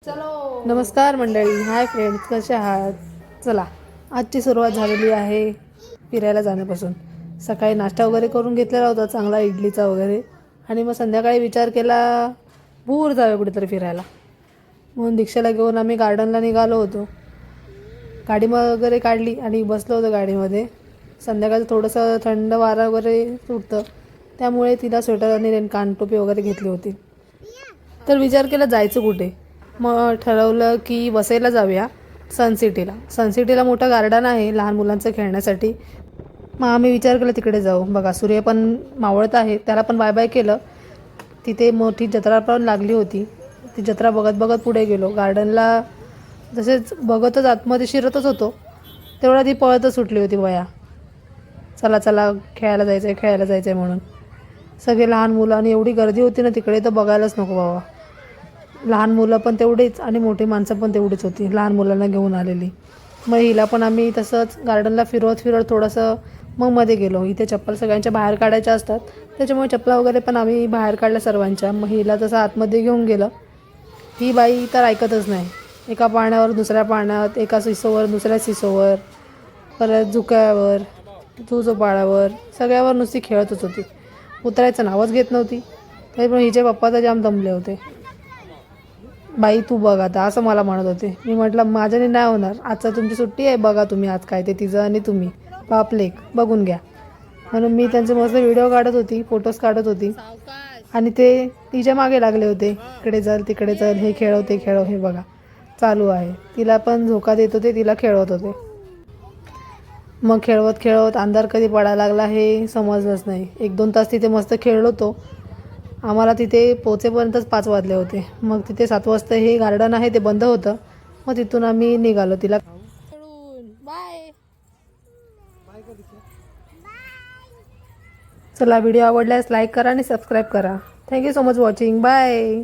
नमस्कार मंडळी, hi friends, कसे आहात? चला, आजची सुरुवात झालेली आहे फिरायला जाण्यापासून. सकाळी नाश्ता वगैरे करून घेतलेला होता चांगला इडलीचा वगैरे, आणि मग संध्याकाळी विचार केला दूर जाऊया कुठेतरी फिरायला. म्हणून दीक्षाला घेऊन आम्ही गार्डनला निघालो होतो. गाडी वगैरे काढली आणि बसलो होतो गाडीमध्ये. संध्याकाळी थोडंसं थंड वारा वगैरे सुटतं, त्यामुळे तिला स्वेटर आणि कानटोपी वगैरे घेतली होती. तर विचार केला जायचं कुठे. मग ठरवलं की वसईला जाऊया, सनसिटीला मोठं गार्डन आहे लहान मुलांचं खेळण्यासाठी. मग आम्ही विचार केला तिकडे जाऊ. बघा, सूर्य पण मावळत आहे, त्याला पण बाय बाय केलं. तिथे मोठी जत्रा पण लागली होती. ती जत्रा बघत बघत पुढे गेलो गार्डनला. जसेच बघतच आतमध्ये शिरतच होतो तेवढा ती पळतच सुटली होती वया. चला चला, खेळायला जायचं आहे म्हणून. सगळे लहान मुलं, आणि एवढी गर्दी होती ना तिकडे, तर बघायलाच नको बाबा. लहान मुलं पण तेवढीच आणि मोठी माणसं पण तेवढीच होती लहान मुलांना घेऊन आलेली. मग हिला पण आम्ही तसंच गार्डनला फिरवत थोडंसं मग मध्ये गेलो. इथे चप्पल सगळ्यांच्या बाहेर काढायच्या असतात, त्याच्यामुळे चप्पला वगैरे पण आम्ही बाहेर काढल्या सर्वांच्या. मग हिला तसं आतमध्ये घेऊन गेलं. ही बाई तर ऐकतच नाही. एका पाण्यावर दुसऱ्या पाण्यात, एका सिसोवर दुसऱ्या सिसोवर, परत झुक्यावर, झोपाळ्यावर, सगळ्यावर नुसती खेळतच होती. उतरायचं नावच घेत नव्हती. तरी पण हिचे पप्पा तर जाम दमले होते. बाई तू बघ आता, असं मला म्हणत होते. मी म्हटलं माझ्याने नाही होणार, आजचा तुमची सुट्टी आहे, बघा तुम्ही आज काय ते तिचं आणि तुम्ही बाप लेक बघून घ्या. म्हणून मी त्यांचे मस्त व्हिडिओ काढत होती, फोटोज काढत होती, आणि ते तिच्या मागे लागले होते. इकडे चल तिकडे चल, हे खेळव ते खेळव. हे बघा चालू आहे. तिला पण झोका देत होते, तिला खेळवत होते. मग खेळवत खेळवत अंधार कधी पडायला लागला हे समजलंच नाही. 1-2 तास तिथे मस्त खेळलो होतो. आम्हाला तिथे पोहोचेपर्यंतच 5 वाजले होते. मग तिथे 7 वाजता हे गार्डन आहे ते बंद होतं. मग तिथून आम्ही निघालो. तिला बाय. चला, व्हिडिओ आवडल्यास लाईक करा आणि सबस्क्राईब करा. Thank you so much watching. Bye.